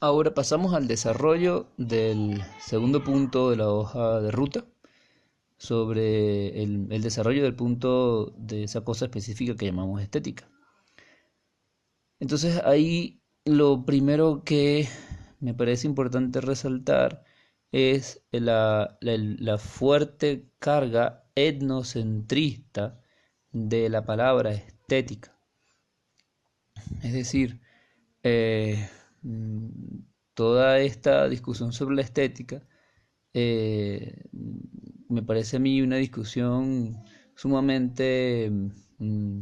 Ahora pasamos al desarrollo del segundo punto de la hoja de ruta sobre el desarrollo del punto de esa cosa específica que llamamos estética. Entonces ahí lo primero que me parece importante resaltar es la fuerte carga etnocentrista de la palabra estética. Es decir, eh, mm, toda esta discusión sobre la estética eh, me parece a mí una discusión sumamente mm,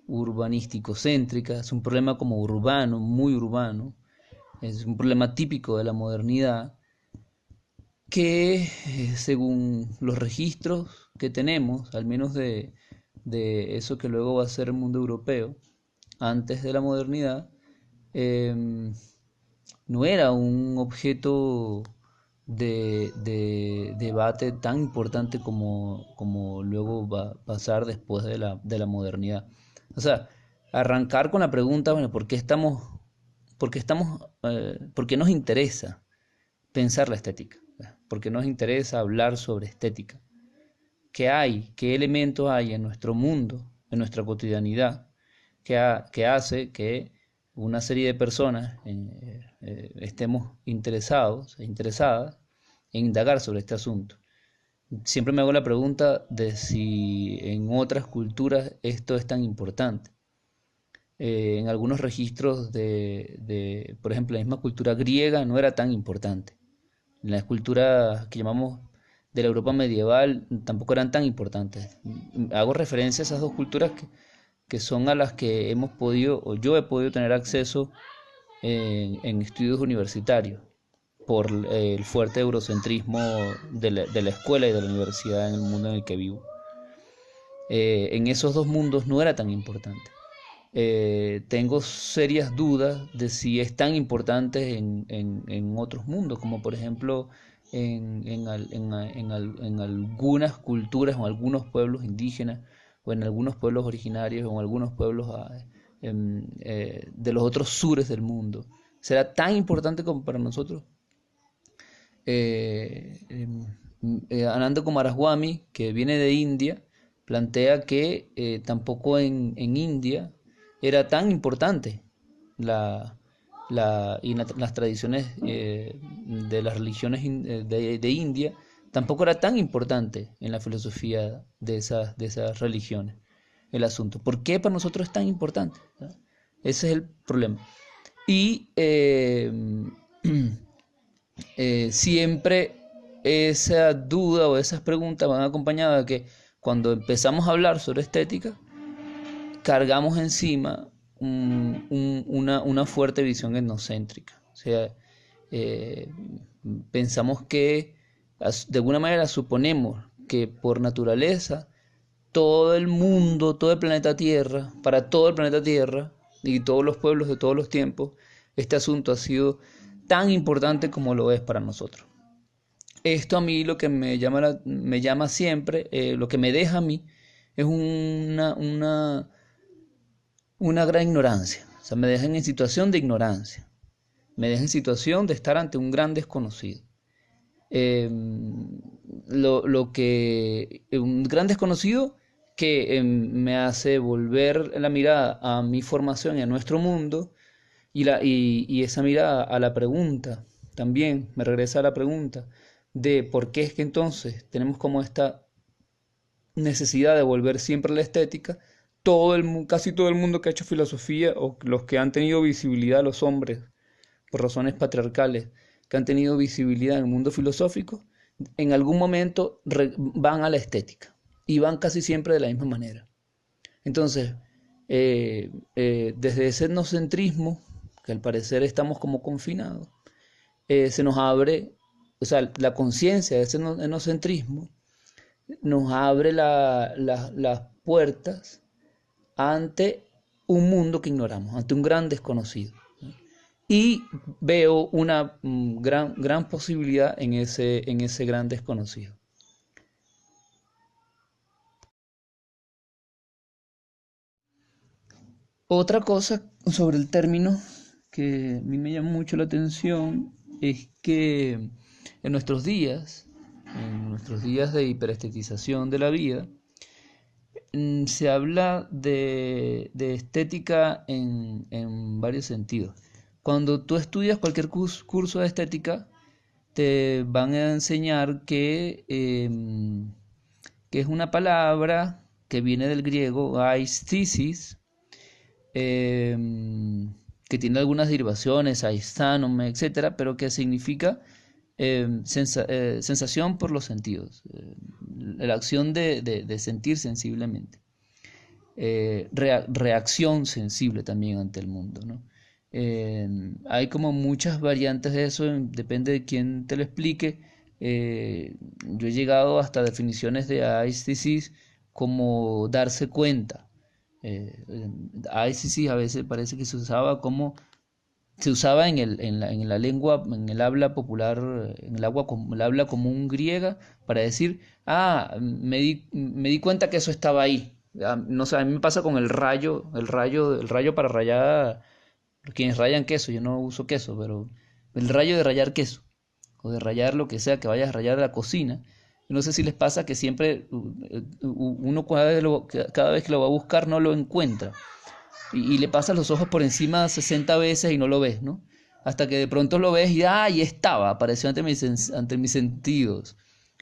urbanístico-céntrica, es un problema como urbano, muy urbano, es un problema típico de la modernidad que según los registros que tenemos, al menos de eso que luego va a ser el mundo europeo, antes de la modernidad, eh, no era un objeto de debate tan importante como luego va a pasar después de la modernidad. O sea, arrancar con la pregunta, bueno, por qué nos interesa pensar la estética? ¿Por qué nos interesa hablar sobre estética? ¿Qué hay? ¿Qué elementos hay en nuestro mundo, en nuestra cotidianidad, que hace que una serie de personas estemos interesados e interesadas en indagar sobre este asunto? Siempre me hago la pregunta de si en otras culturas esto es tan importante. En algunos registros por ejemplo, la misma cultura griega no era tan importante. Las culturas que llamamos de la Europa medieval tampoco eran tan importantes. Hago referencia a esas dos culturas que son a las que hemos podido, o yo he podido tener acceso en estudios universitarios, por el fuerte eurocentrismo de la escuela y de la universidad en el mundo en el que vivo. En esos dos mundos no era tan importante. Tengo serias dudas de si es tan importante en otros mundos, como por ejemplo en algunas culturas o algunos pueblos indígenas, o en algunos pueblos originarios, o en algunos pueblos de los otros sures del mundo. ¿Será tan importante como para nosotros? Anando Kumaraswamy, que viene de India, plantea que tampoco en India era tan importante la, las tradiciones de las religiones de India, tampoco era tan importante en la filosofía de esas religiones el asunto. ¿Por qué para nosotros es tan importante? ¿No? Ese es el problema. Y siempre esa duda o esas preguntas van acompañadas de que cuando empezamos a hablar sobre estética, cargamos encima una fuerte visión etnocéntrica. O sea, eh, pensamos que de alguna manera suponemos que por naturaleza todo el mundo, todo el planeta Tierra, para todo el planeta Tierra y todos los pueblos de todos los tiempos, este asunto ha sido tan importante como lo es para nosotros. Esto a mí lo que me llama siempre, lo que me deja a mí, es una gran ignorancia. O sea, me deja en situación de ignorancia. Me deja en situación de estar ante un gran desconocido. Eh, lo que un gran desconocido que me hace volver la mirada a mi formación y a nuestro mundo y esa mirada a la pregunta también me regresa a la pregunta de por qué es que entonces tenemos como esta necesidad de volver siempre a la estética. Casi todo el mundo que ha hecho filosofía o los que han tenido visibilidad, los hombres por razones patriarcales que han tenido visibilidad en el mundo filosófico, en algún momento van a la estética y van casi siempre de la misma manera. Entonces, desde ese etnocentrismo, que al parecer estamos como confinados, se nos abre, o sea, la conciencia de ese etnocentrismo nos abre las puertas ante un mundo que ignoramos, ante un gran desconocido. Y veo una gran posibilidad en ese gran desconocido. Otra cosa sobre el término que a mí me llama mucho la atención es que en nuestros días, de hiperestetización de la vida, se habla de estética en varios sentidos. Cuando tú estudias cualquier curso de estética, te van a enseñar que es una palabra que viene del griego aesthesis, que tiene algunas derivaciones, aesthánome, etcétera, pero que significa sensación por los sentidos, la acción de sentir sensiblemente, reacción sensible también ante el mundo, ¿no? Hay como muchas variantes de eso, depende de quién te lo explique. Yo he llegado hasta definiciones de aesthesis como darse cuenta. Aesthesis a veces parece que se usaba en la lengua, en el habla popular, el habla común griega, para decir, me di cuenta que eso estaba ahí. No sé, a mí me pasa con el rayo para rayar, quienes rayan queso, yo no uso queso, pero el rayo de rayar queso, o de rayar lo que sea que vayas a rayar de la cocina. No sé si les pasa que siempre uno cada vez que lo va a buscar no lo encuentra y le pasas los ojos por encima 60 veces y no lo ves, ¿no? Hasta que de pronto lo ves y ahí estaba, apareció ante mis sentidos.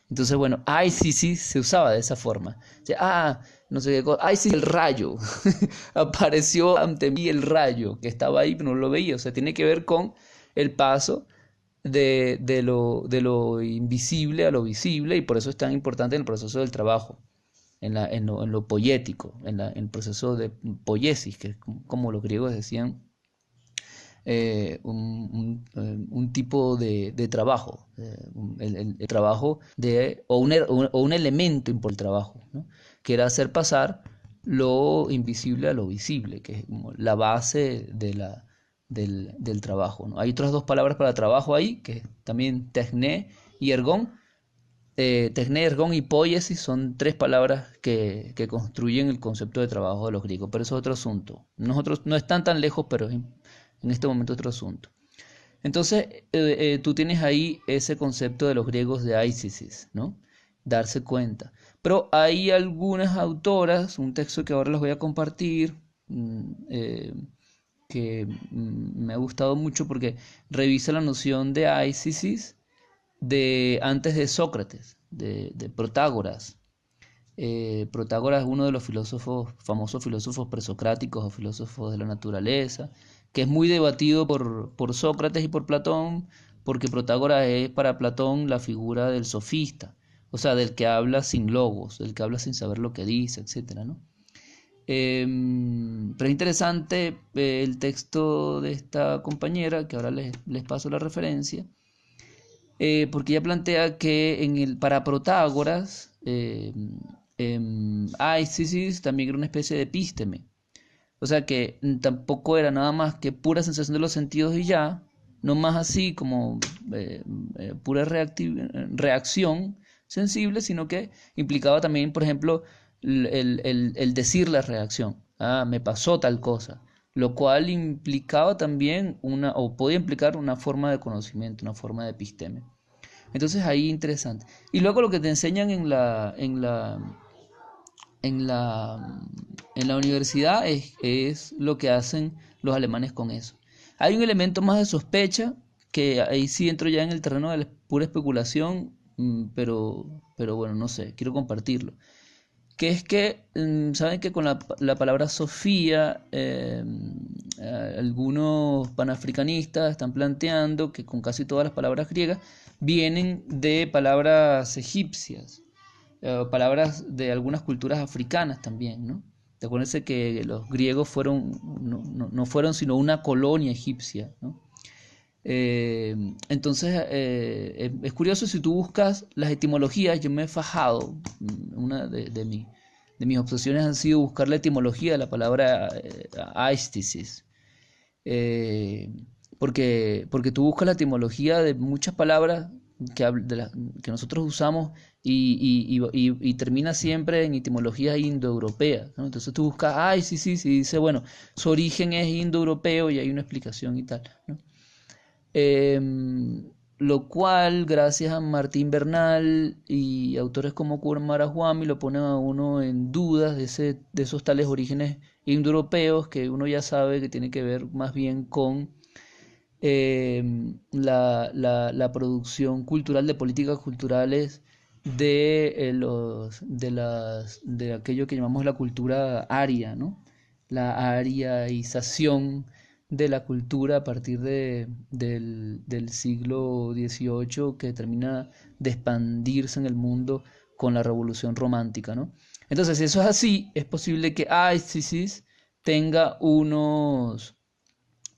Entonces, bueno, ay, sí, se usaba de esa forma. O sea, no sé qué cosa, ay, sí, el rayo. Apareció ante mí el rayo, que estaba ahí, pero no lo veía. O sea, tiene que ver con el paso de lo invisible a lo visible, y por eso es tan importante en el proceso del trabajo, en lo poético, en el proceso de poiesis, que es como los griegos decían, un tipo de trabajo, el trabajo o un elemento por el trabajo, ¿no? Que era hacer pasar lo invisible a lo visible, que es como la base del trabajo, ¿no? Hay otras dos palabras para trabajo ahí, que también techné y ergón. Techné, ergón y poiesis son tres palabras que construyen el concepto de trabajo de los griegos, pero eso es otro asunto. Nosotros no están tan lejos, pero en este momento otro asunto. Entonces, tú tienes ahí ese concepto de los griegos de aisis, ¿no? Darse cuenta. Pero hay algunas autoras, un texto que ahora les voy a compartir, que me ha gustado mucho porque revisa la noción de aisis de antes de Sócrates, de Protágoras. Protágoras es uno de los famosos filósofos presocráticos o filósofos de la naturaleza, que es muy debatido por Sócrates y por Platón, porque Protágoras es para Platón la figura del sofista, o sea, del que habla sin logos, del que habla sin saber lo que dice, etcétera, ¿no? Pero es interesante el texto de esta compañera, que ahora les paso la referencia, porque ella plantea que para Protágoras, Aisis también era una especie de epísteme. O sea que tampoco era nada más que pura sensación de los sentidos y ya, no más así como pura reacción sensible, sino que implicaba también, por ejemplo, el decir la reacción. Me pasó tal cosa. Lo cual implicaba también o podía implicar una forma de conocimiento, una forma de episteme. Entonces ahí interesante. Y luego lo que te enseñan en la, en la universidad es lo que hacen los alemanes con eso. Hay un elemento más de sospecha, que ahí sí entro ya en el terreno de la pura especulación, pero bueno, no sé, quiero compartirlo. Que es que, saben que con la palabra Sofía, algunos panafricanistas están planteando que con casi todas las palabras griegas vienen de palabras egipcias, palabras de algunas culturas africanas también, ¿no? Acuérdense que los griegos no fueron sino una colonia egipcia, ¿no? Entonces, es curioso si tú buscas las etimologías. Yo me he fajado, una de mis obsesiones han sido buscar la etimología de la palabra aistesis, porque tú buscas la etimología de muchas palabras, que nosotros usamos y termina siempre en etimologías indoeuropeas, ¿no? Entonces tú buscas, ay, sí, sí, sí, dice, bueno, su origen es indoeuropeo y hay una explicación y tal, ¿no? Lo cual, gracias a Martín Bernal y autores como Kumarajuami, lo ponen a uno en dudas de esos tales orígenes indoeuropeos que uno ya sabe que tiene que ver más bien con la producción cultural de políticas culturales de aquello que llamamos la cultura aria, ¿no? La ariaización de la cultura a partir del siglo XVIII que termina de expandirse en el mundo con la Revolución Romántica, ¿no? Entonces, si eso es así, es posible que ISIS tenga unos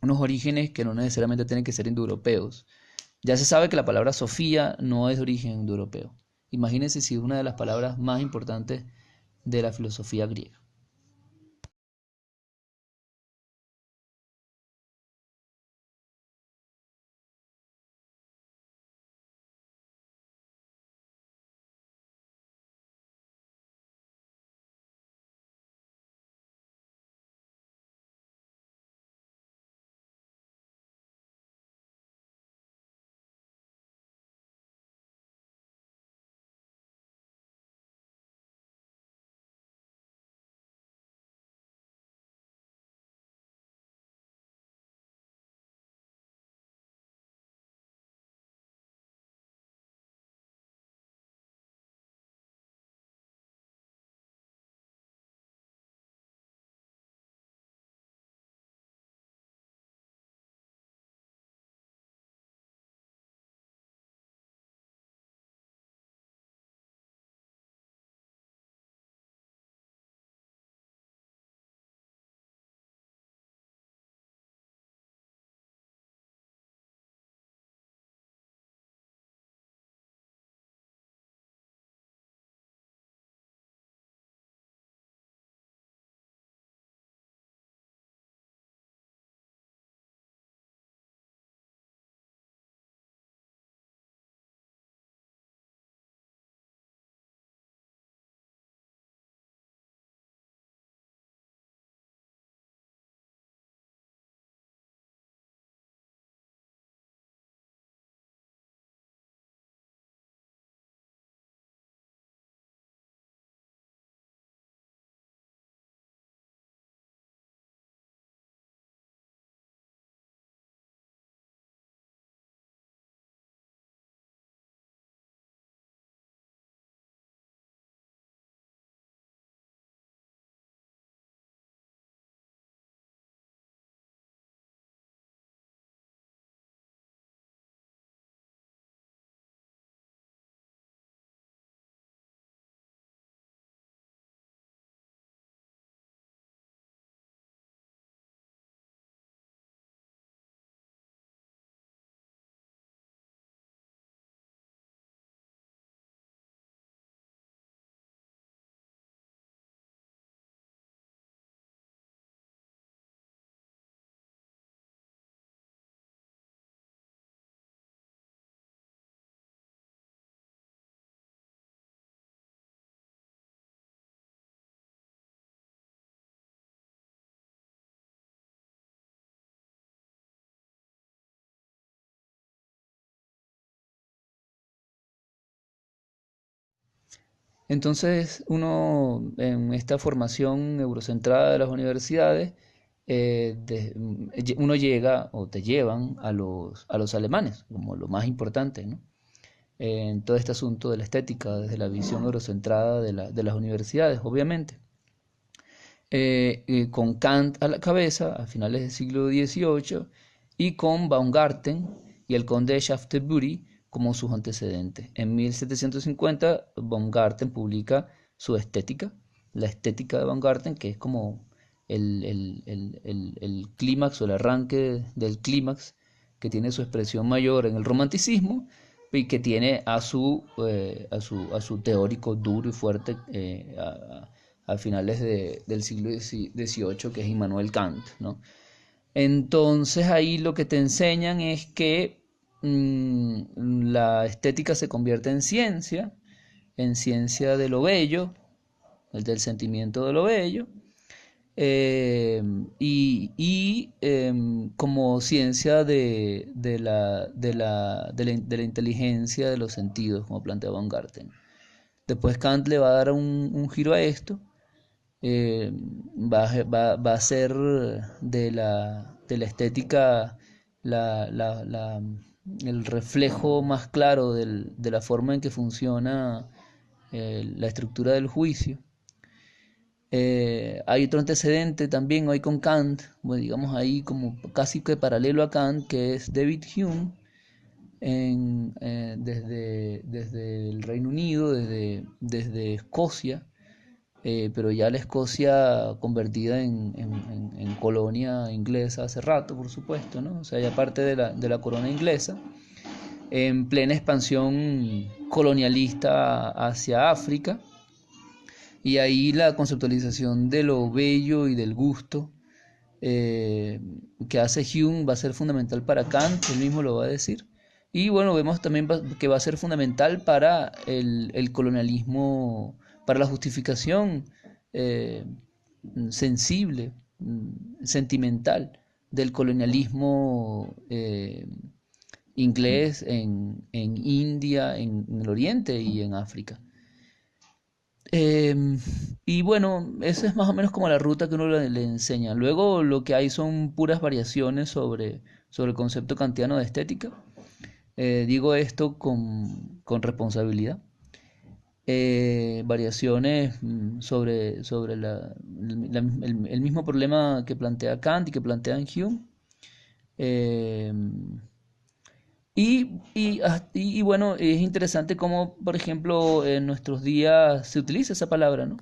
orígenes que no necesariamente tienen que ser indoeuropeos. Ya se sabe que la palabra Sofía no es de origen indoeuropeo. Imagínense si es una de las palabras más importantes de la filosofía griega. Entonces, uno en esta formación eurocentrada de las universidades, uno llega o te llevan a los alemanes como lo más importante, ¿no? En todo este asunto de la estética, desde la visión eurocentrada de las universidades, obviamente. Con Kant a la cabeza a finales del siglo XVIII y con Baumgarten y el conde de Shaftesbury como sus antecedentes. En 1750 Baumgarten publica su estética, la estética de Baumgarten, que es como el clímax o el arranque del clímax que tiene su expresión mayor en el romanticismo y que tiene a su teórico duro y fuerte a finales del siglo XVIII, que es Immanuel Kant, ¿no? Entonces ahí lo que te enseñan es que la estética se convierte en ciencia de lo bello, el del sentimiento de lo bello, como ciencia de la inteligencia de los sentidos, como plantea Baumgarten. Después Kant le va a dar un giro a esto, va a ser de la estética la, la- la- el reflejo más claro de la forma en que funciona la estructura del juicio. Hay otro antecedente también hoy con Kant, bueno, digamos ahí como casi que paralelo a Kant, que es David Hume, desde el Reino Unido, desde Escocia, pero ya la Escocia convertida en colonia inglesa hace rato, por supuesto, ¿no? O sea, ya parte de la corona inglesa, en plena expansión colonialista hacia África, y ahí la conceptualización de lo bello y del gusto eh, que hace Hume va a ser fundamental para Kant, él mismo lo va a decir. Y bueno, vemos también que va a ser fundamental para el colonialismo, para la justificación eh, sensible, sentimental del colonialismo inglés en India, en el Oriente y en África. Y bueno, esa es más o menos como la ruta que uno le enseña. Luego lo que hay son puras variaciones sobre el concepto kantiano de estética. Digo esto con responsabilidad. Variaciones sobre el mismo problema que plantea Kant y que plantea Hume. Eh, y bueno, es interesante cómo, por ejemplo, en nuestros días se utiliza esa palabra, ¿no?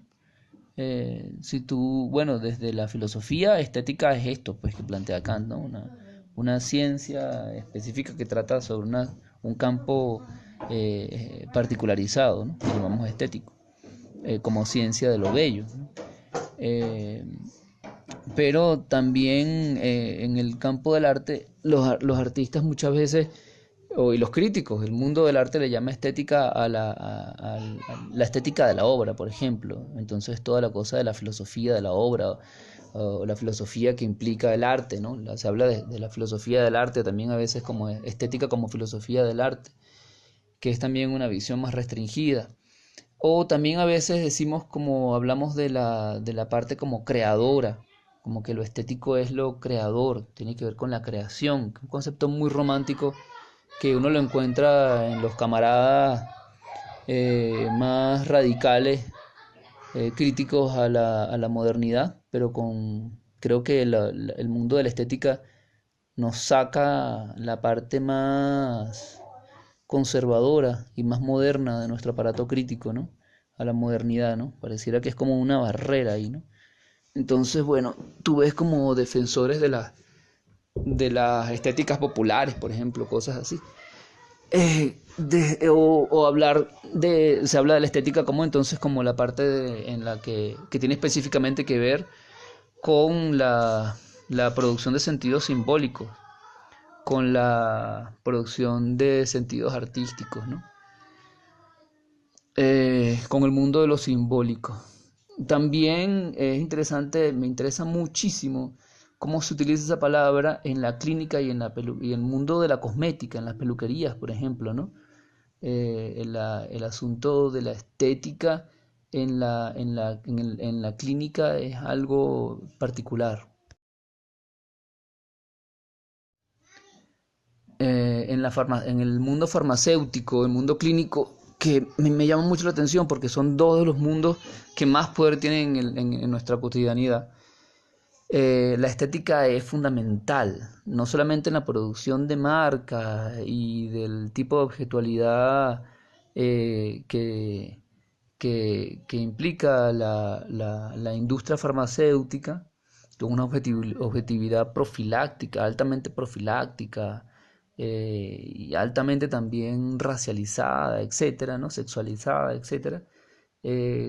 Si tú, bueno, desde la filosofía, estética es esto, pues que plantea Kant, ¿no? Una ciencia específica que trata sobre un campo particularizado, ¿no? Que llamamos estético, como ciencia de lo bello, ¿no? Eh, pero también en el campo del arte, los artistas muchas veces, y los críticos, el mundo del arte le llama estética a la estética de la obra, por ejemplo. Entonces toda la cosa de la filosofía de la obra, o la filosofía que implica el arte, ¿no? Se habla de la filosofía del arte también a veces como estética como filosofía del arte, que es también una visión más restringida. O también a veces decimos como hablamos de la parte como creadora, como que lo estético es lo creador, tiene que ver con la creación, un concepto muy romántico que uno lo encuentra en los camaradas más radicales, críticos a la modernidad, pero creo que el mundo de la estética nos saca la parte más conservadora y más moderna de nuestro aparato crítico, ¿no? A la modernidad, ¿no? Pareciera que es como una barrera ahí, ¿no? Entonces, bueno, tú ves como defensores de las estéticas populares, por ejemplo, cosas así. O hablar se habla de la estética como entonces como la parte en la que tiene específicamente que ver con la producción de sentidos simbólicos, con la producción de sentidos artísticos, ¿no? Con el mundo de lo simbólico. También es interesante, me interesa muchísimo cómo se utiliza esa palabra en la clínica y en el mundo de la cosmética, en las peluquerías, por ejemplo, ¿no? El asunto de la estética en la clínica es algo particular. En el mundo farmacéutico, el mundo clínico, que me llama mucho la atención porque son dos de los mundos que más poder tienen en nuestra cotidianidad. La estética es fundamental, no solamente en la producción de marcas y del tipo de objetualidad que implica la industria farmacéutica, con una objetividad profiláctica, altamente profiláctica, y altamente también racializada, etcétera, ¿no? Sexualizada, etcétera.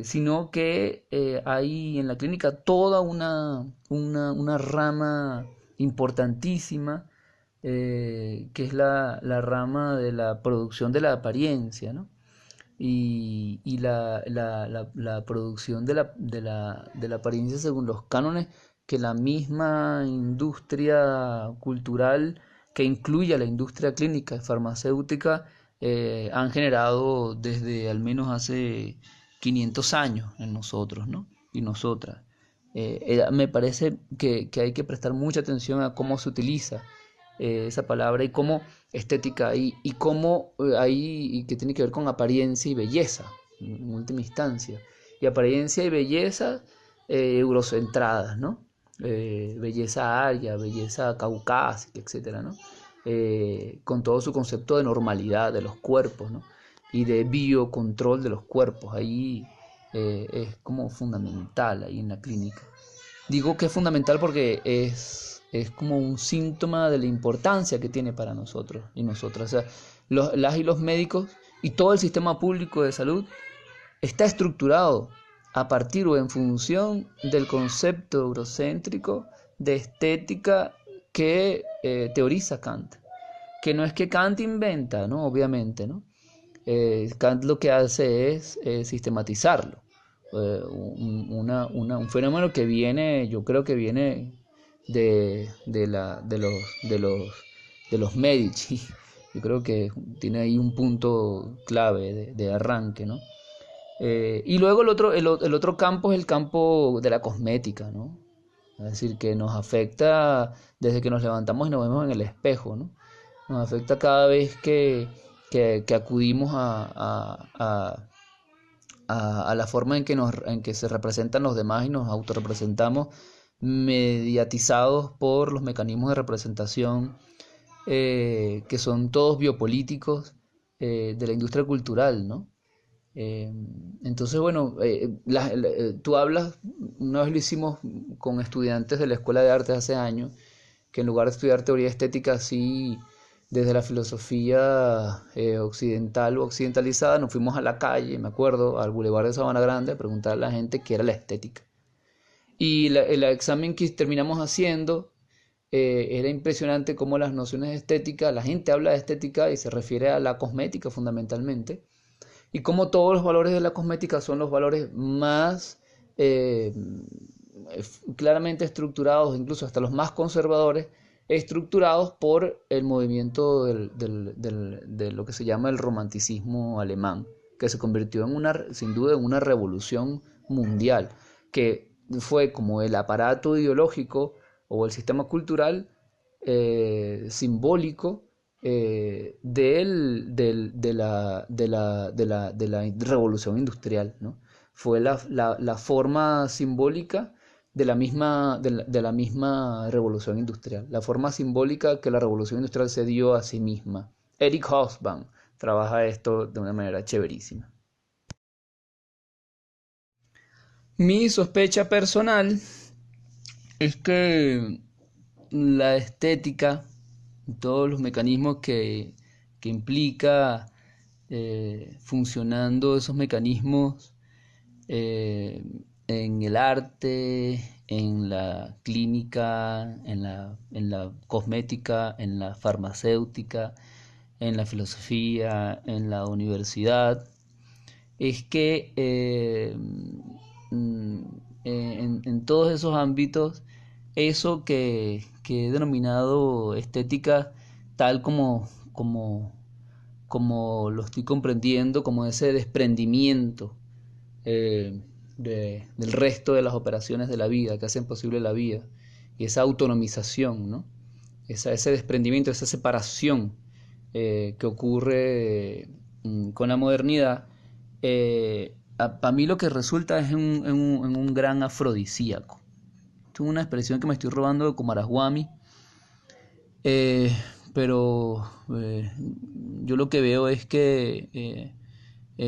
Sino que hay en la clínica toda una rama importantísima que es la rama de la producción de la apariencia, ¿no? Y la producción de la apariencia según los cánones que la misma industria cultural, que incluye a la industria clínica y farmacéutica, han generado desde al menos hace 500 años en nosotros, ¿no? Y nosotras. Me parece que hay que prestar mucha atención a cómo se utiliza esa palabra y cómo estética y cómo ahí y que tiene que ver con apariencia y belleza en última instancia, y apariencia y belleza eurocentradas, ¿no? Belleza aria, belleza caucásica, etcétera, ¿no? Con todo su concepto de normalidad de los cuerpos, ¿no? Y de biocontrol de los cuerpos. Ahí es como fundamental ahí en la clínica. Digo que es fundamental porque es como un síntoma de la importancia que tiene para nosotros y nosotras. O sea, las y los médicos y todo el sistema público de salud está estructurado a partir o en función del concepto eurocéntrico de estética que teoriza Kant. Que no es que Kant inventa, ¿no? Obviamente, ¿no? Kant lo que hace es sistematizarlo. Un fenómeno que viene, yo creo que viene de los Medici. Yo creo que tiene ahí un punto clave de arranque, ¿no? Y luego el otro campo es el campo de la cosmética, ¿no? Es decir, que nos afecta desde que nos levantamos y nos vemos en el espejo, ¿no? Nos afecta cada vez que acudimos a la forma en que se representan los demás y nos autorrepresentamos, mediatizados por los mecanismos de representación que son todos biopolíticos de la industria cultural, ¿no? Eh, entonces, bueno, tú hablas, una vez lo hicimos con estudiantes de la Escuela de Artes hace años, que en lugar de estudiar teoría estética así desde la filosofía occidental o occidentalizada, nos fuimos a la calle, me acuerdo, al Boulevard de Sabana Grande a preguntarle a la gente qué era la estética. Y el examen que terminamos haciendo era impresionante cómo las nociones de estética, la gente habla de estética y se refiere a la cosmética fundamentalmente, y como todos los valores de la cosmética son los valores más claramente estructurados, incluso hasta los más conservadores, estructurados por el movimiento de lo que se llama el romanticismo alemán, que se convirtió sin duda en una revolución mundial, que fue como el aparato ideológico o el sistema cultural simbólico de la revolución industrial, ¿no? Fue la forma simbólica de la misma revolución industrial, la forma simbólica que la revolución industrial se dio a sí misma. Eric Hobsbawm trabaja esto de una manera chéverísima. Mi sospecha personal es que la estética, todos los mecanismos que implica funcionando esos mecanismos eh, en el arte, en la clínica, en la cosmética, en la farmacéutica, en la filosofía, en la universidad, es que mm, en todos esos ámbitos, eso que he denominado estética, tal como lo estoy comprendiendo, como ese desprendimiento del resto de las operaciones de la vida, que hacen posible la vida, y esa autonomización, ¿no? Ese desprendimiento, esa separación que ocurre con la modernidad, para mí lo que resulta es en un gran afrodisíaco. Esto es una expresión que me estoy robando de Kumaraswamy, eh, pero yo lo que veo es que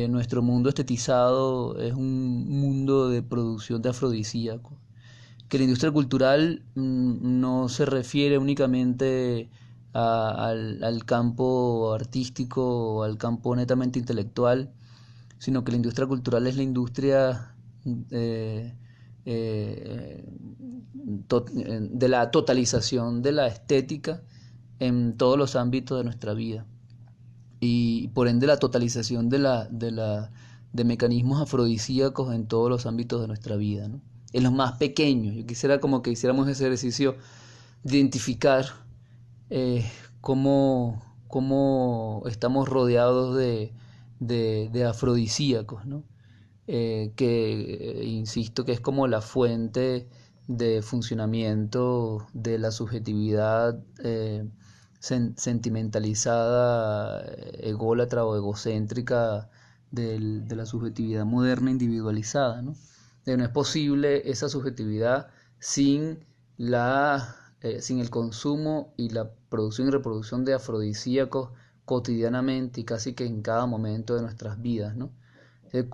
nuestro mundo estetizado es un mundo de producción de afrodisíaco, que la industria cultural no se refiere únicamente al campo artístico o al campo netamente intelectual, sino que la industria cultural es la industria eh, de la totalización de la estética en todos los ámbitos de nuestra vida y por ende la totalización de mecanismos afrodisíacos en todos los ámbitos de nuestra vida, ¿no? En los más pequeños. Yo quisiera como que hiciéramos ese ejercicio de identificar cómo estamos rodeados de afrodisíacos, ¿no? Que insisto que es como la fuente de funcionamiento de la subjetividad sentimentalizada, ególatra o egocéntrica de la subjetividad moderna individualizada, ¿no? No es posible esa subjetividad sin sin el consumo y la producción y reproducción de afrodisíacos cotidianamente y casi que en cada momento de nuestras vidas, ¿no?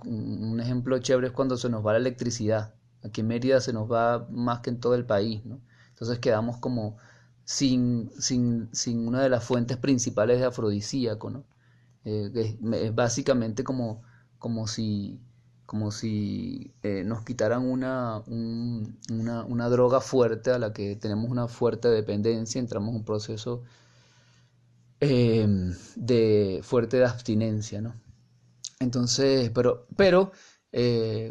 Un ejemplo chévere es cuando se nos va la electricidad. Aquí en Mérida se nos va más que en todo el país, ¿no? Entonces quedamos como sin una de las fuentes principales de afrodisíaco, ¿no? Es básicamente como si nos quitaran una droga fuerte a la que tenemos una fuerte dependencia, entramos en un proceso de fuerte de abstinencia, ¿no? Entonces,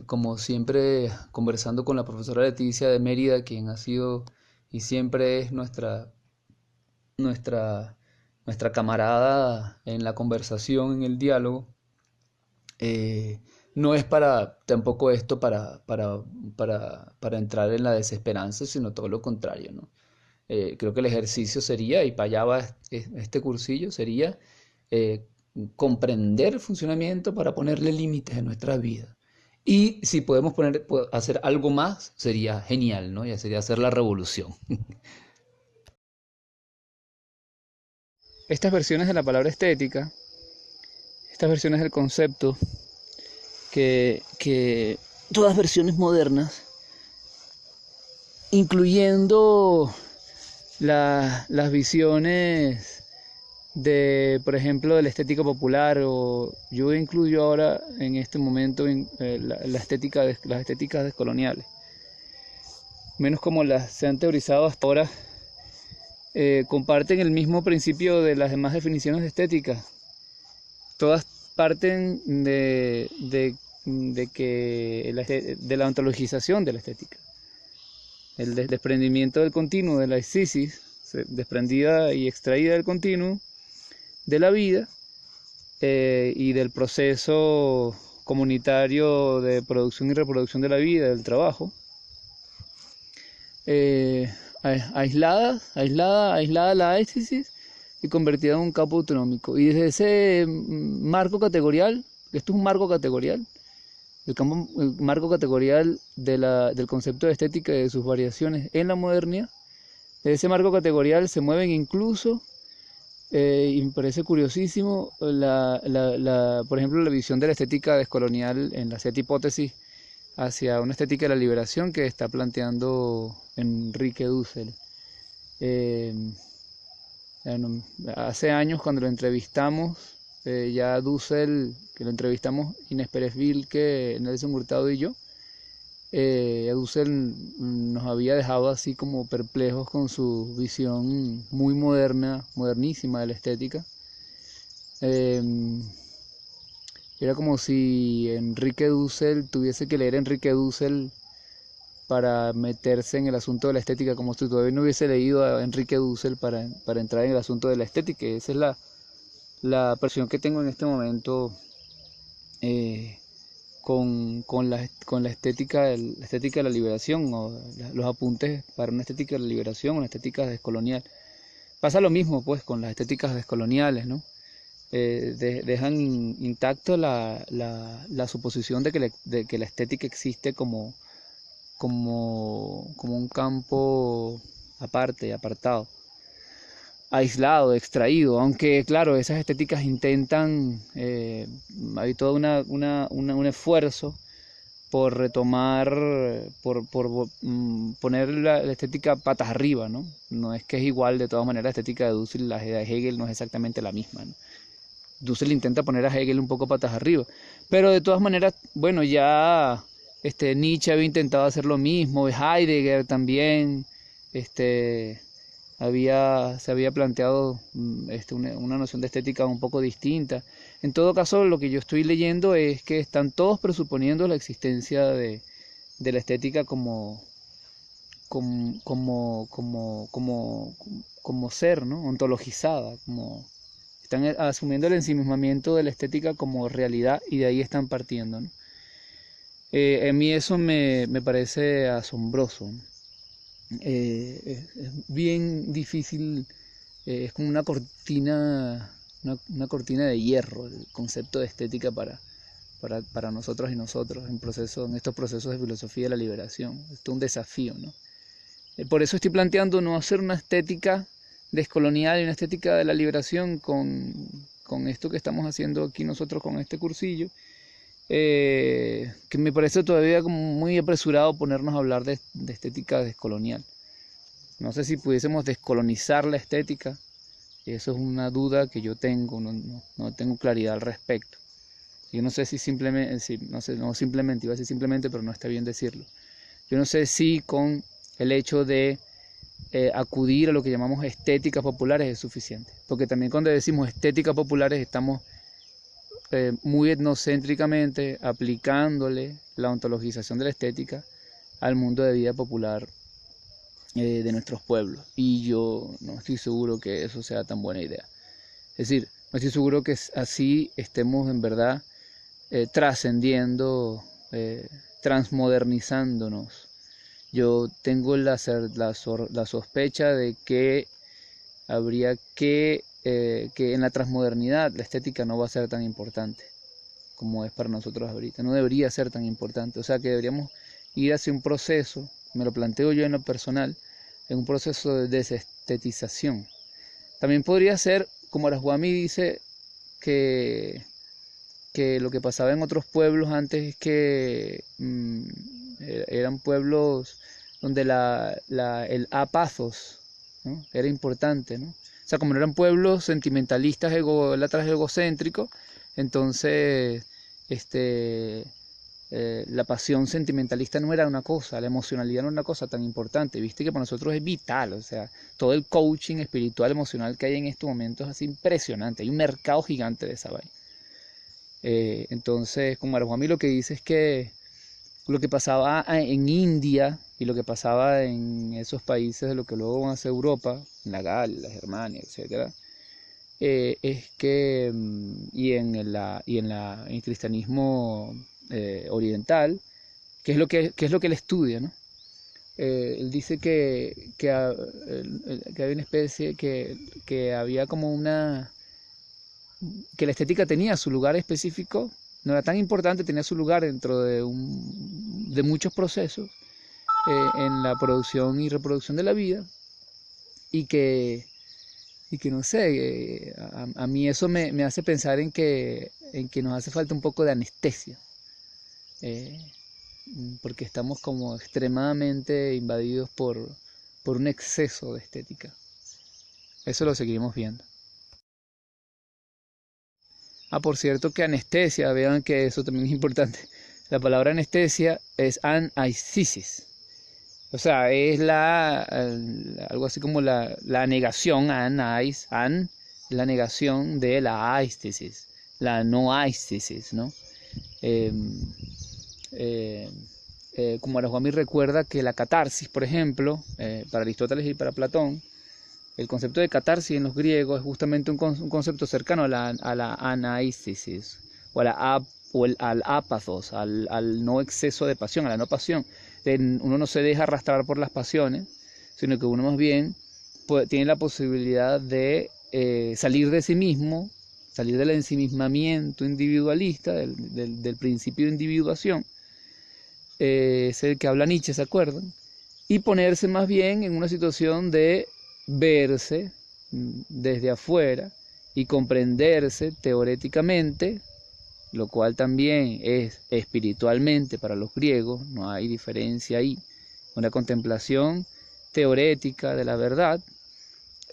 como siempre, conversando con la profesora Leticia de Mérida, quien ha sido y siempre es nuestra, nuestra camarada en la conversación, en el diálogo, no es tampoco esto para entrar en la desesperanza, sino todo lo contrario, ¿no? Creo que el ejercicio sería, y para allá va este cursillo, sería comprender el funcionamiento para ponerle límites en nuestra vida. Y si podemos hacer algo más, sería genial, ¿no? Ya sería hacer la revolución. Estas versiones de la palabra estética, estas versiones del concepto, que todas versiones modernas, incluyendo las visiones de, por ejemplo, de la estética popular, o yo incluyo ahora en este momento las estéticas descoloniales, menos como las se han teorizado hasta ahora, comparten el mismo principio de las demás definiciones de estética. Todas parten de la ontologización de la estética, el desprendimiento del continuo, de la escisis, desprendida y extraída del continuo de la vida y del proceso comunitario de producción y reproducción de la vida, del trabajo, aislada la escisis y convertida en un campo autonómico. Y desde ese marco categorial, esto es un marco categorial, el marco categorial del concepto de estética y de sus variaciones en la modernidad, de ese marco categorial se mueven incluso, y me parece curiosísimo, por ejemplo, la visión de la estética descolonial en la 7 hipótesis hacia una estética de la liberación que está planteando Enrique Dussel. Hace años cuando lo entrevistamos, ya Dussel, que lo entrevistamos Inés Pérez Vilque, Nelson Hurtado y yo, Dussel nos había dejado así como perplejos con su visión muy modernísima de la estética. Era como si Enrique Dussel tuviese que leer a Enrique Dussel para meterse en el asunto de la estética, como si todavía no hubiese leído a Enrique Dussel para entrar en el asunto de la estética. Esa es la percepción que tengo en este momento con la estética de la liberación, o los apuntes para una estética de la liberación, una estética descolonial. Pasa lo mismo pues con las estéticas descoloniales, ¿no? Dejan intacto la suposición de que la estética existe como un campo aparte, apartado, aislado, extraído, aunque claro, esas estéticas intentan, hay todo un esfuerzo por retomar, por poner la estética patas arriba, ¿no? No es que es igual, de todas maneras, la estética de Dussel y la de Hegel no es exactamente la misma, ¿no? Dussel intenta poner a Hegel un poco patas arriba, pero de todas maneras, bueno, ya Nietzsche había intentado hacer lo mismo, Heidegger también, se había planteado una noción de estética un poco distinta. En todo caso, lo que yo estoy leyendo es que están todos presuponiendo la existencia de la estética como ser, ¿no? Ontologizada, están asumiendo el ensimismamiento de la estética como realidad y de ahí están partiendo, ¿no? A mí eso me parece asombroso, ¿no? Es bien difícil, es como una cortina de hierro el concepto de estética para nosotros y nosotros en estos procesos de filosofía de la liberación. Esto es un desafío, ¿no? Por eso estoy planteando no hacer una estética descolonial y una estética de la liberación con esto que estamos haciendo aquí nosotros con este cursillo, que me parece todavía como muy apresurado ponernos a hablar de estética descolonial. No sé si pudiésemos descolonizar la estética, eso es una duda que yo tengo, no tengo claridad al respecto. Yo no sé si simplemente, no simplemente, iba a decir simplemente, pero no está bien decirlo. Yo no sé si con el hecho de acudir a lo que llamamos estéticas populares es suficiente, porque también cuando decimos estéticas populares estamos muy etnocéntricamente aplicándole la ontologización de la estética al mundo de vida popular de nuestros pueblos, y yo no estoy seguro que eso sea tan buena idea. Es decir, no estoy seguro que así estemos en verdad trascendiendo, transmodernizándonos. Yo tengo la sospecha de que habría que en la transmodernidad la estética no va a ser tan importante como es para nosotros ahorita, no debería ser tan importante, o sea que deberíamos ir hacia un proceso, me lo planteo yo en lo personal, en un proceso de desestetización. También podría ser, como Araswami dice, que lo que pasaba en otros pueblos antes es que eran pueblos donde el apazos, ¿no? Era importante, ¿no? O sea, como no eran pueblos sentimentalistas, egocéntricos, entonces la pasión sentimentalista no era una cosa, la emocionalidad no era una cosa tan importante, viste que para nosotros es vital, o sea, todo el coaching espiritual, emocional que hay en estos momentos es así impresionante, hay un mercado gigante de esa vaina. Entonces, como Araswami lo que dice es que lo que pasaba en India y lo que pasaba en esos países de lo que luego van a ser Europa, en la Galia, la Germania, etcétera, es que en el cristianismo oriental, que es lo que él estudia, ¿no? Él dice que había una especie que había como que la estética tenía su lugar específico, no era tan importante, tenía su lugar dentro de muchos procesos en la producción y reproducción de la vida, y que no sé, a mí eso me hace pensar en que nos hace falta un poco de anestesia, eh, porque estamos como extremadamente invadidos por un exceso de estética. Eso lo seguiremos viendo. Por cierto que anestesia, vean que eso también es importante. La palabra anestesia es anesthesis. O sea, es algo así como la negación, la negación de la aistesis, la no aistesis, ¿no? Eh, eh, como Araswami recuerda que la catarsis, por ejemplo, para Aristóteles y para Platón, el concepto de catarsis en los griegos es justamente un concepto cercano a la anaistesis, o al ápathos, al no exceso de pasión, a la no pasión. Uno no se deja arrastrar por las pasiones, sino que uno más bien tiene la posibilidad de salir de sí mismo, salir del ensimismamiento individualista, del principio de individuación, es el que habla Nietzsche, ¿se acuerdan? Y ponerse más bien en una situación de verse desde afuera y comprenderse teoréticamente, lo cual también es espiritualmente para los griegos, no hay diferencia ahí, una contemplación teorética de la verdad,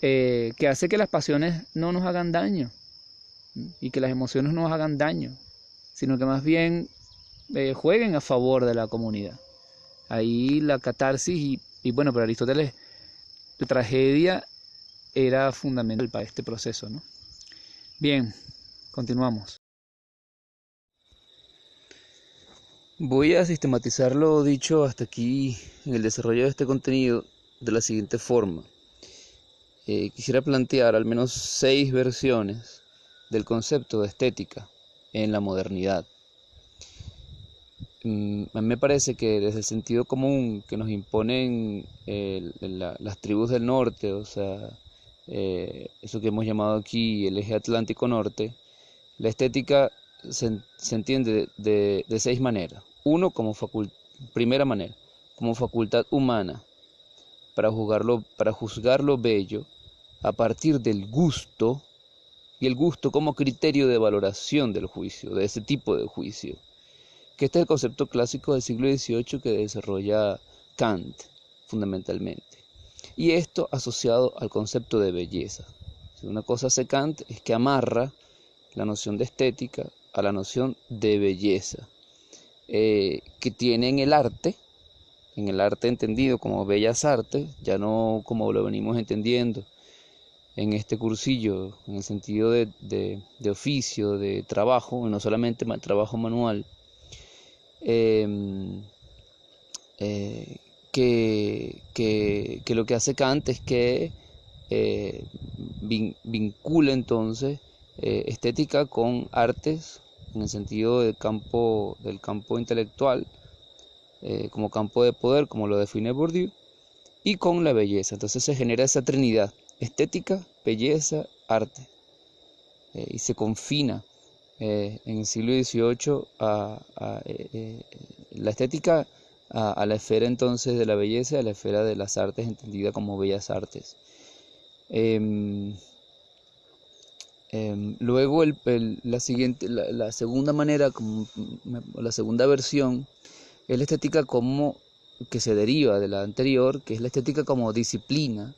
que hace que las pasiones no nos hagan daño y que las emociones no nos hagan daño, sino que más bien jueguen a favor de la comunidad. Ahí la catarsis y bueno, para Aristóteles la tragedia era fundamental para este proceso, ¿no? Bien, continuamos. Voy a sistematizar lo dicho hasta aquí en el desarrollo de este contenido de la siguiente forma. Quisiera plantear al menos 6 versiones del concepto de estética en la modernidad. A mí me parece que desde el sentido común que nos imponen las tribus del norte, o sea, eso que hemos llamado aquí el eje Atlántico Norte, la estética se entiende de 6 maneras. Uno, primera manera, como facultad humana para juzgar lo bello a partir del gusto, y el gusto como criterio de valoración del juicio, de ese tipo de juicio, que este es el concepto clásico del siglo XVIII que desarrolla Kant fundamentalmente. Y esto asociado al concepto de belleza. Si una cosa hace Kant es que amarra la noción de estética a la noción de belleza, que tiene en el arte entendido como bellas artes, ya no como lo venimos entendiendo en este cursillo, en el sentido de oficio, de trabajo, y no solamente trabajo manual, eh, que lo que hace Kant es que vincula entonces estética con artes en el sentido del campo intelectual, como campo de poder, como lo define Bourdieu, y con la belleza. Entonces se genera esa trinidad: estética, belleza, arte, y se confina en el siglo XVIII la estética a la esfera entonces de la belleza, a la esfera de las artes entendida como bellas artes. Luego la segunda manera, la segunda versión, es la estética como que se deriva de la anterior, que es la estética como disciplina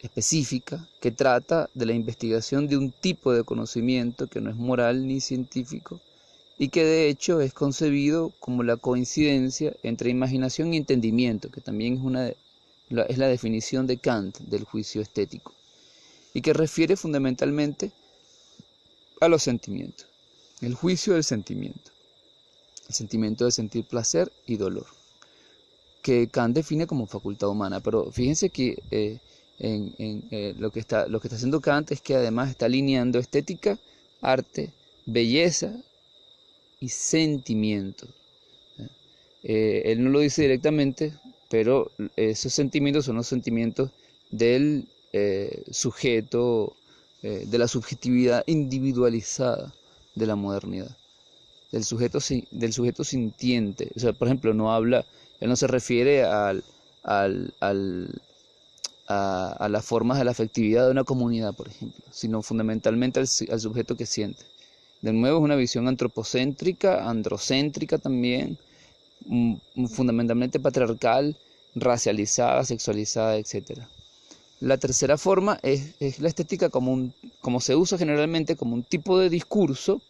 específica que trata de la investigación de un tipo de conocimiento que no es moral ni científico y que de hecho es concebido como la coincidencia entre imaginación y entendimiento, que también es la definición de Kant del juicio estético, y que refiere fundamentalmente a los sentimientos, el juicio del sentimiento, el sentimiento de sentir placer y dolor, que Kant define como facultad humana. Pero fíjense que lo que está haciendo Kant es que además está alineando estética, arte, belleza y sentimiento. Él no lo dice directamente, pero esos sentimientos son los sentimientos del sujeto, de la subjetividad individualizada de la modernidad, del sujeto sintiente. O sea, por ejemplo, él no se refiere a las formas de la afectividad de una comunidad, por ejemplo, sino fundamentalmente al sujeto que siente. De nuevo, es una visión antropocéntrica, androcéntrica también, fundamentalmente patriarcal, racializada, sexualizada, etc. La tercera forma es la estética como se usa generalmente como un tipo de discurso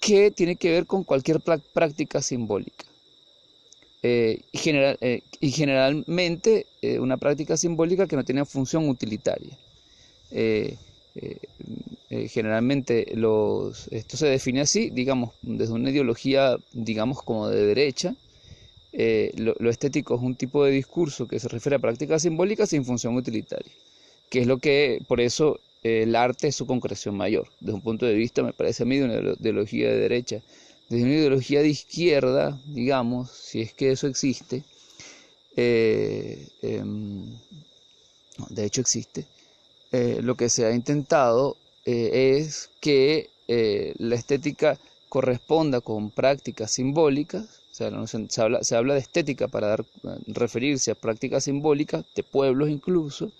que tiene que ver con cualquier práctica simbólica. Y generalmente una práctica simbólica que no tiene función utilitaria. Eh, eh, Generalmente esto se define así, digamos, desde una ideología, digamos, como de derecha. Lo estético es un tipo de discurso que se refiere a prácticas simbólicas sin función utilitaria, que es por eso el arte es su concreción mayor. Desde un punto de vista, me parece a mí, de una ideología de derecha. Desde una ideología de izquierda, digamos, si es que eso existe, de hecho existe, lo que se ha intentado es que la estética corresponda con prácticas simbólicas. O sea, se habla de estética para referirse a prácticas simbólicas, de pueblos incluso,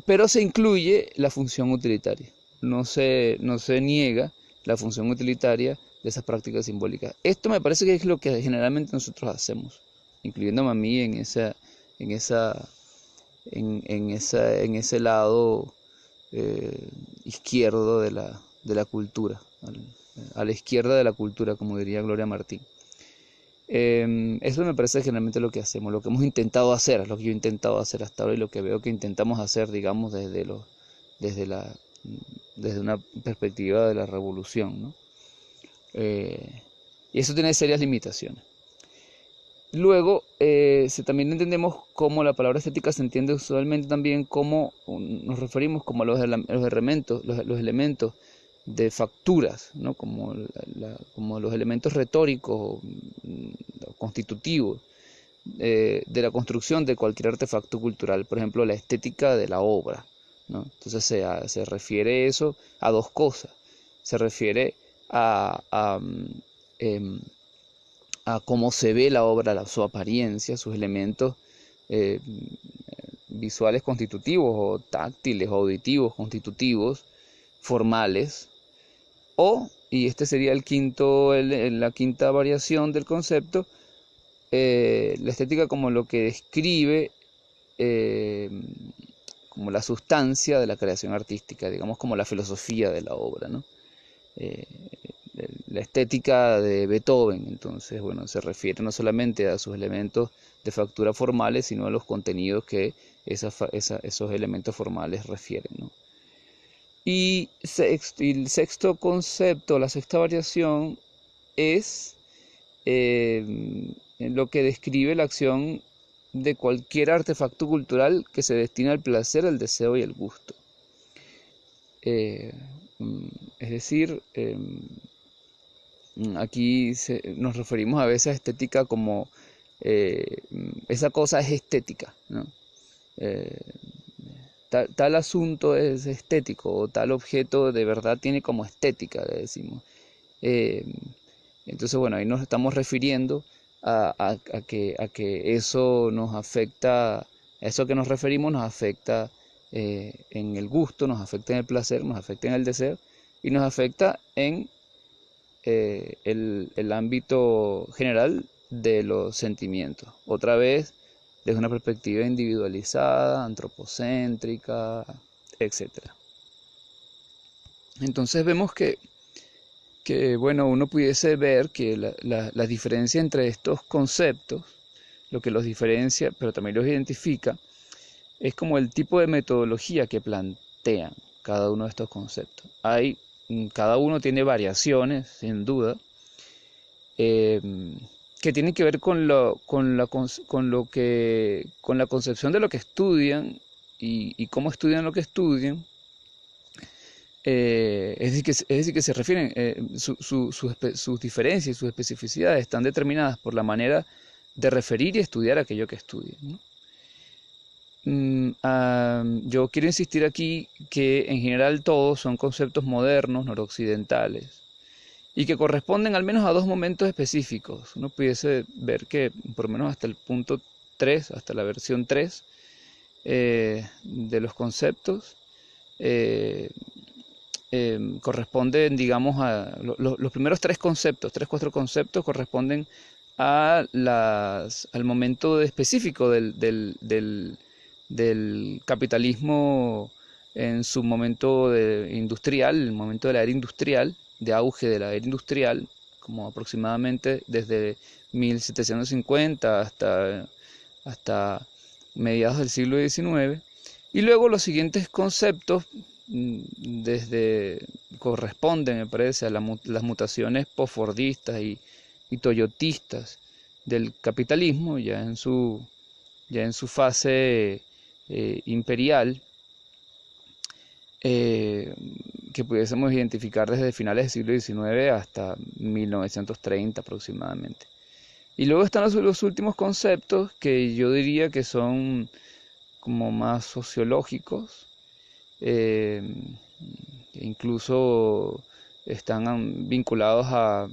pero se incluye la función utilitaria. No se niega la función utilitaria de esas prácticas simbólicas. Esto me parece que es lo que generalmente nosotros hacemos, incluyéndome a mí en ese lado izquierdo de la cultura, a la izquierda de la cultura, como diría Gloria Martín. Eso me parece generalmente lo que hacemos, lo que hemos intentado hacer, es lo que yo he intentado hacer hasta ahora y lo que veo que intentamos hacer, digamos, desde la, desde una perspectiva de la revolución, ¿no? Y eso tiene serias limitaciones. Luego, también entendemos cómo la palabra estética se entiende usualmente también como nos referimos como a los elementos de facturas, ¿no? Como los elementos retóricos o constitutivos de la construcción de cualquier artefacto cultural, por ejemplo, la estética de la obra, ¿no? Entonces se refiere eso a dos cosas. Se refiere em, a cómo se ve la obra, su apariencia, sus elementos eh, visuales constitutivos o táctiles o auditivos constitutivos, formales, y este sería la quinta variación del concepto, la estética como lo que describe eh, como la sustancia de la creación artística, digamos como la filosofía de la obra, ¿no? Eh, la estética de Beethoven, entonces, bueno, se refiere no solamente a sus elementos de factura formales, sino a los contenidos que esos elementos formales refieren, ¿no? Y el sexto concepto, la sexta variación, es en lo que describe la acción de cualquier artefacto cultural que se destina al placer, al deseo y al gusto. Es decir, aquí nos referimos a veces a estética como esa cosa es estética, ¿no? Eh, tal asunto es estético o tal objeto de verdad tiene como estética, le decimos. Eh, entonces, bueno, ahí nos estamos refiriendo a que eso nos afecta, a eso que nos referimos nos afecta en el gusto, nos afecta en el placer, nos afecta en el deseo y nos afecta en el ámbito general de los sentimientos. Otra vez, desde una perspectiva individualizada, antropocéntrica, etcétera. Entonces vemos que bueno, uno pudiese ver que la diferencia entre estos conceptos, lo que los diferencia, pero también los identifica, es como el tipo de metodología que plantean cada uno de estos conceptos. Cada uno tiene variaciones, sin duda, eh, que tienen que ver con la concepción de lo que estudian y cómo estudian lo que estudian. Es decir, que se refieren, sus diferencias y sus especificidades están determinadas por la manera de referir y estudiar aquello que estudian, ¿no? Yo quiero insistir aquí que en general todos son conceptos modernos, noroccidentales, y que corresponden al menos a dos momentos específicos. Uno pudiese ver que por lo menos hasta el punto 3, hasta la versión 3 de los conceptos, eh, corresponden, digamos, los primeros tres conceptos, cuatro conceptos corresponden al momento específico del capitalismo en su momento industrial, el momento de la era industrial, de auge de la era industrial, como aproximadamente desde 1750 hasta mediados del siglo XIX. Y luego los siguientes conceptos corresponden, me parece, a las mutaciones postfordistas y toyotistas del capitalismo, ya en su fase imperial, que pudiésemos identificar desde finales del siglo XIX hasta 1930 aproximadamente. Y luego están los últimos conceptos que yo diría que son como más sociológicos, incluso están vinculados a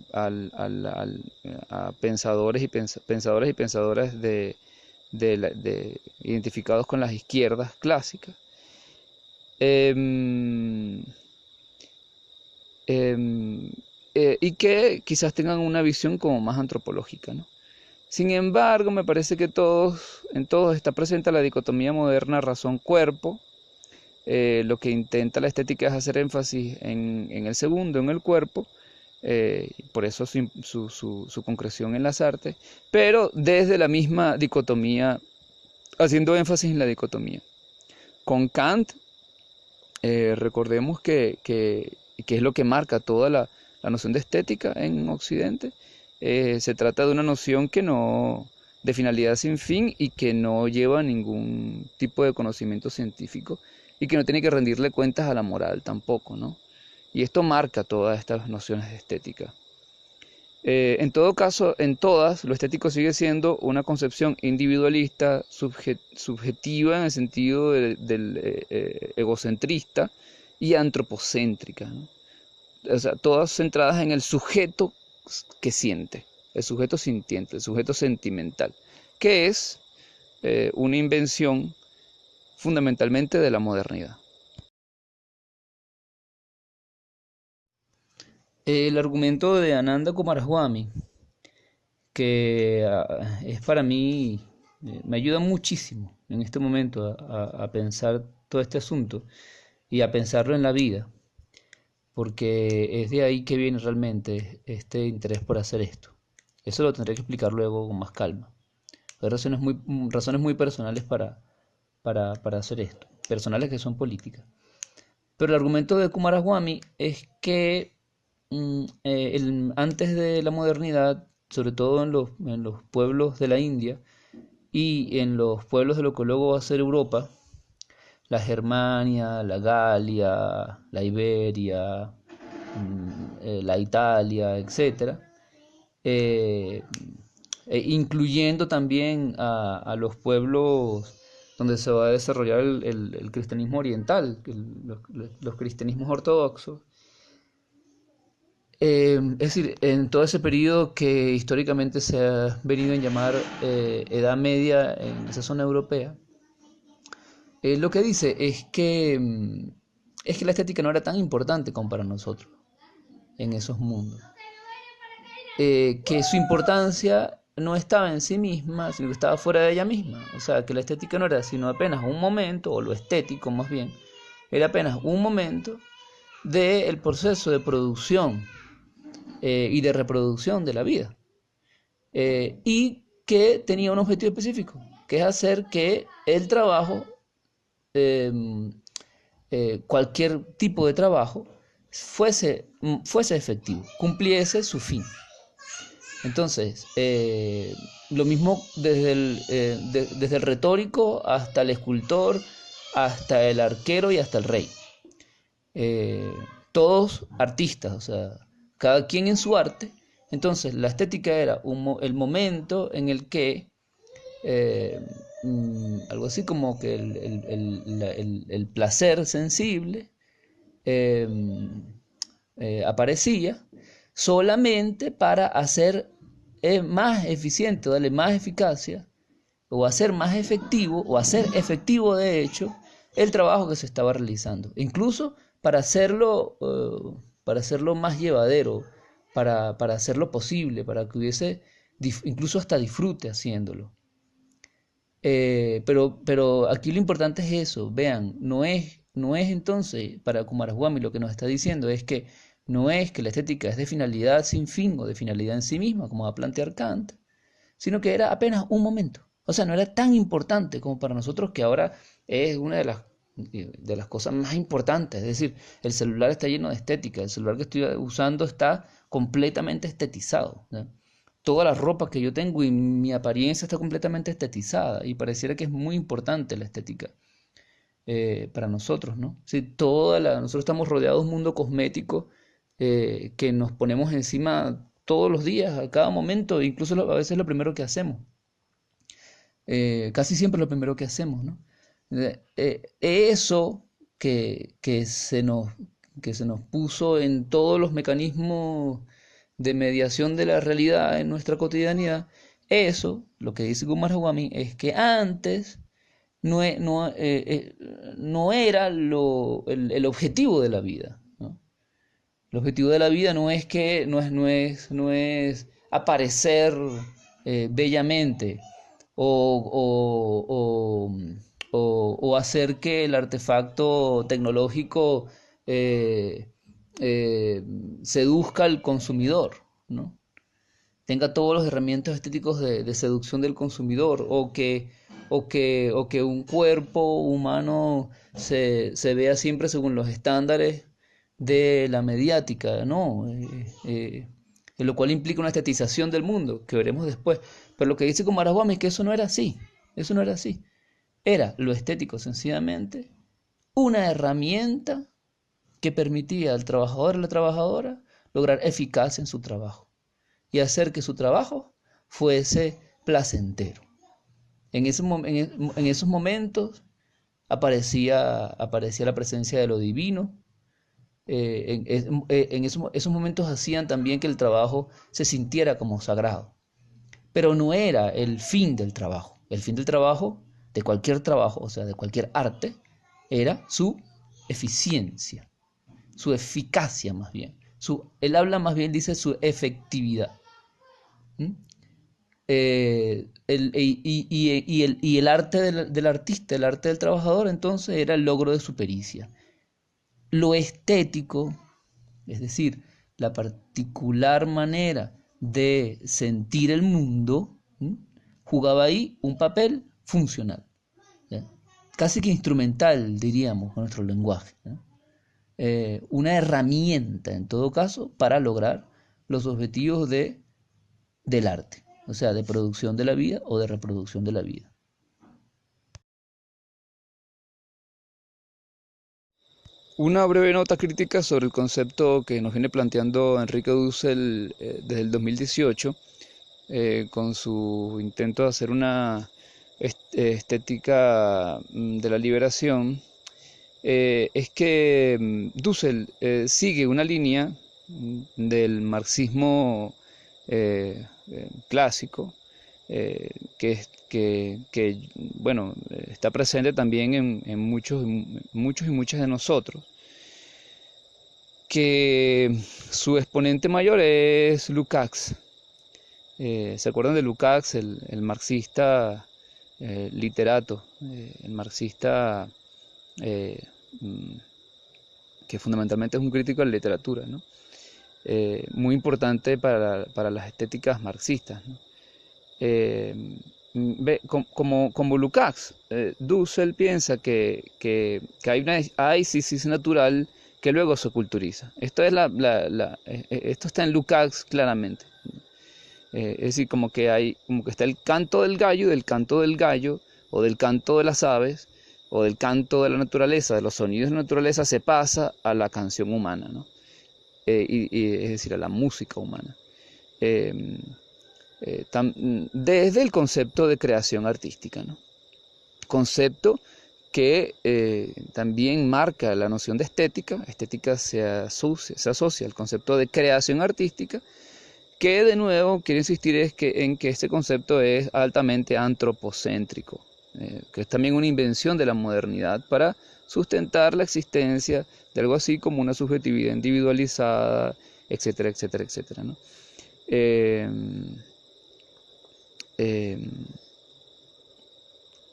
pensadores y pensadoras identificados con las izquierdas clásicas. Em, y que quizás tengan una visión como más antropológica, ¿no? Sin embargo, me parece que en todos está presente la dicotomía moderna razón-cuerpo. Lo que intenta la estética es hacer énfasis en el segundo, en el cuerpo, por eso su concreción en las artes, pero desde la misma dicotomía, haciendo énfasis en la dicotomía. Con Kant, recordemos que es lo que marca toda la noción de estética en Occidente. Se trata de una noción que no, de finalidad sin fin y que no lleva ningún tipo de conocimiento científico y que no tiene que rendirle cuentas a la moral tampoco, ¿no? Y esto marca todas estas nociones de estética. En todo caso, en todas, lo estético sigue siendo una concepción individualista, subjetiva en el sentido del egocentrista y antropocéntrica, ¿no? O sea, todas centradas en el sujeto que siente, el sujeto sintiente, el sujeto sentimental, que es una invención fundamentalmente de la modernidad. El argumento de Ananda Coomaraswamy, que es para mí, me ayuda muchísimo en este momento a pensar todo este asunto y a pensarlo en la vida, porque es de ahí que viene realmente este interés por hacer esto. Eso lo tendré que explicar luego con más calma. Hay razones muy personales para hacer esto, personales que son políticas. Pero el argumento de Coomaraswamy es que antes de la modernidad, sobre todo en los pueblos de la India y en los pueblos de lo que luego va a ser Europa, la Germania, la Galia, la Iberia, la Italia, etcétera, eh, incluyendo también a los pueblos donde se va a desarrollar el cristianismo oriental, los cristianismos ortodoxos. Es decir, en todo ese periodo que históricamente se ha venido a llamar Edad Media en esa zona europea, lo que dice es que la estética no era tan importante como para nosotros en esos mundos. Que su importancia no estaba en sí misma, sino que estaba fuera de ella misma. O sea, que la estética no era sino apenas un momento, o lo estético más bien, era apenas un momento del proceso de producción y de reproducción de la vida. Y que tenía un objetivo específico, que es hacer que el trabajo, eh, cualquier tipo de trabajo, fuese efectivo, cumpliese su fin. Entonces, lo mismo desde el retórico hasta el escultor, hasta el arquero y hasta el rey. Eh, Todos artistas, o sea, cada quien en su arte. Entonces, la estética era el momento en el que algo así como que el placer sensible eh, aparecía solamente para hacer más eficiente, darle más eficacia, o hacer más efectivo, o hacer efectivo de hecho, el trabajo que se estaba realizando. Incluso para hacerlo más llevadero, para hacerlo posible, para que hubiese incluso hasta disfrute haciéndolo. Pero aquí lo importante es eso, vean, no es entonces para Coomaraswamy lo que nos está diciendo es que no es que la estética es de finalidad sin fin o de finalidad en sí misma, como va a plantear Kant, sino que era apenas un momento. O sea, no era tan importante como para nosotros que ahora es una de las cosas más importantes. Es decir, el celular está lleno de estética, el celular que estoy usando está completamente estetizado, ¿no? Toda la ropa que yo tengo y mi apariencia está completamente estetizada y pareciera que es muy importante la estética para nosotros, ¿no? Sí, nosotros estamos rodeados de un mundo cosmético que nos ponemos encima todos los días, a cada momento, incluso a veces lo primero que hacemos, casi siempre lo primero que hacemos, ¿no? Eso que que se nos puso en todos los mecanismos de mediación de la realidad en nuestra cotidianidad, eso, lo que dice Coomaraswamy, es que antes no era el objetivo de la vida, ¿no? El objetivo de la vida no es aparecer bellamente o, o hacer que el artefacto tecnológico eh, eh, seduzca al consumidor, ¿no? Tenga todos los herramientas estéticos de seducción del consumidor, o que un cuerpo humano se vea siempre según los estándares de la mediática, ¿no? Lo cual implica una estetización del mundo, que veremos después. Pero lo que dice Kumara Gómez es que eso no era así, eso no era así. Era lo estético sencillamente una herramienta que permitía al trabajador y a la trabajadora lograr eficacia en su trabajo y hacer que su trabajo fuese placentero. En esos momentos aparecía la presencia de lo divino. Esos momentos hacían también que el trabajo se sintiera como sagrado. Pero no era el fin del trabajo. El fin del trabajo, de cualquier trabajo, o sea, de cualquier arte, era su eficiencia, su eficacia más bien. Él habla más bien, dice su efectividad. ¿Mm? Y el arte del artista, el arte del trabajador, entonces era el logro de su pericia. Lo estético, es decir, la particular manera de sentir el mundo, ¿m? Jugaba ahí un papel funcional, ¿ya? Casi que instrumental, diríamos, con nuestro lenguaje, ¿no? Una herramienta, en todo caso, para lograr los objetivos del arte, o sea, de producción de la vida o de reproducción de la vida. Una breve nota crítica sobre el concepto que nos viene planteando Enrique Dussel desde el 2018, con su intento de hacer una estética de la liberación, es que Dussel sigue una línea del marxismo clásico, bueno, está presente también en muchos y muchas de nosotros, que su exponente mayor es Lukács. ¿Se acuerdan de Lukács, el marxista literato, el marxista eh, mm, que fundamentalmente es un crítico de la literatura, ¿no? Muy importante para las estéticas marxistas, ¿no? Como Lukács, Dussel piensa que hay sí natural que luego se culturiza. Esto está en Lukács claramente. Es decir, como que está el canto del gallo, del canto del gallo, o del canto de las aves, o del canto de la naturaleza, de los sonidos de la naturaleza, se pasa a la canción humana, ¿no? Es decir, a la música humana. Eh, Desde el concepto de creación artística, ¿no? Concepto que también marca la noción de estética. Estética se asocia al concepto de creación artística, que de nuevo quiero insistir en que este concepto es altamente antropocéntrico, que es también una invención de la modernidad para sustentar la existencia de algo así como una subjetividad individualizada, etcétera, etcétera, etcétera, ¿no? Eh, eh,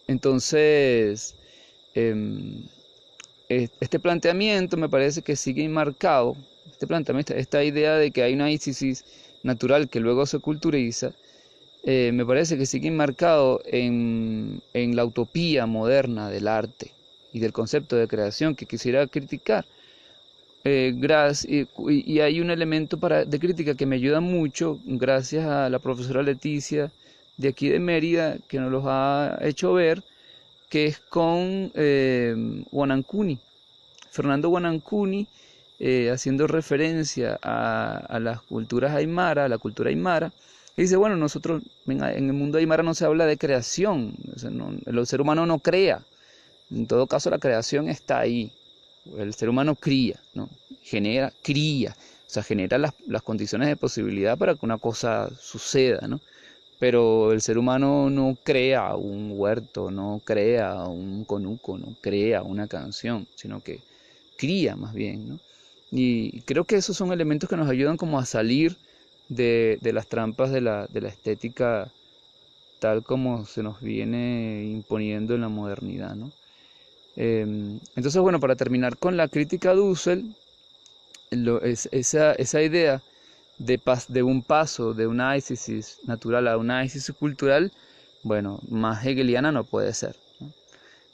entonces, eh, este planteamiento me parece que sigue enmarcado, este planteamiento, esta idea de que hay una ícisis natural que luego se culturiza, me parece que sigue enmarcado en la utopía moderna del arte y del concepto de creación que quisiera criticar. Y hay un elemento de crítica que me ayuda mucho, gracias a la profesora Leticia de aquí de Mérida, que nos los ha hecho ver, que es con Guanancuni, Fernando Guanancuni, haciendo referencia a las culturas aymara, a la cultura aymara, y dice, bueno, nosotros en el mundo aymara no se habla de creación, o sea, el ser humano no crea, en todo caso la creación está ahí, el ser humano cría, ¿no? Cría, o sea, genera las condiciones de posibilidad para que una cosa suceda, ¿no? Pero el ser humano no crea un huerto, no crea un conuco, no crea una canción, sino que cría más bien, ¿no? Y creo que esos son elementos que nos ayudan como a salir de las trampas de la estética tal como se nos viene imponiendo en la modernidad, ¿no? Entonces, bueno, para terminar con la crítica a Dussel, esa idea de un paso de una aisis natural a una aisis cultural, bueno, más hegeliana no puede ser, ¿no?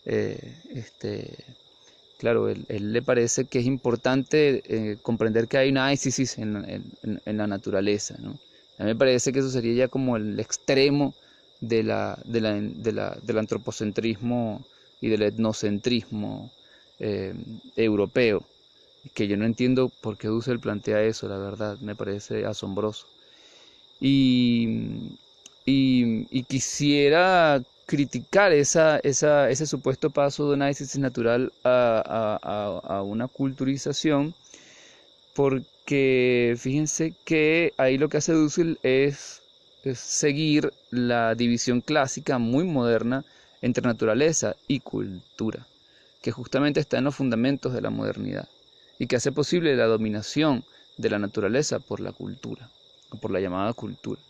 Eh, este, claro, él le parece que es importante comprender que hay una aisis en la naturaleza, ¿no? A mí me parece que eso sería ya como el extremo del antropocentrismo y del etnocentrismo eh, europeo, que yo no entiendo por qué Husserl plantea eso, la verdad, me parece asombroso. Y, y quisiera criticar ese supuesto paso de un análisis natural a una culturización, porque fíjense que ahí lo que hace Dussel es seguir la división clásica muy moderna entre naturaleza y cultura, que justamente está en los fundamentos de la modernidad y que hace posible la dominación de la naturaleza por la cultura, o por la llamada cultura,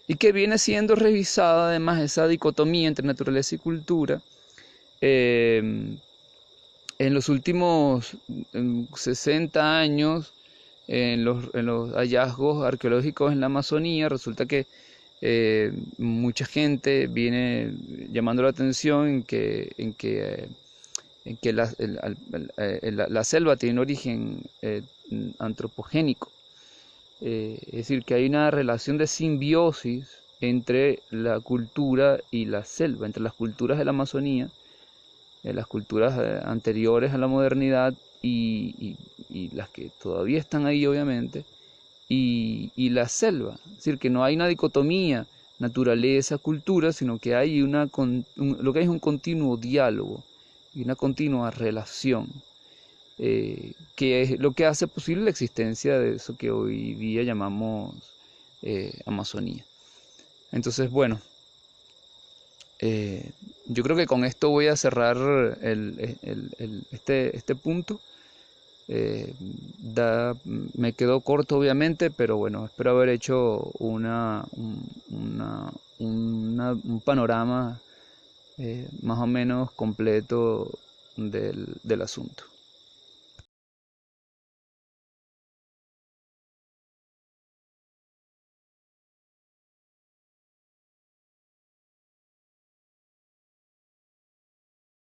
y que viene siendo revisada además esa dicotomía entre naturaleza y cultura eh, en los últimos 60 años, en los hallazgos arqueológicos en la Amazonía. Resulta que mucha gente viene llamando la atención en que la selva tiene un origen antropogénico. Es decir, que hay una relación de simbiosis entre la cultura y la selva, entre las culturas de la Amazonía, las culturas anteriores a la modernidad y las que todavía están ahí, obviamente, y la selva. Es decir, que no hay una dicotomía naturaleza-cultura, sino que hay lo que hay es un continuo diálogo y una continua relación, que es lo que hace posible la existencia de eso que hoy día llamamos Amazonía. Entonces, bueno, eh, yo creo que con esto voy a cerrar este punto. Me quedó corto obviamente, pero bueno, espero haber hecho un panorama más o menos completo del asunto.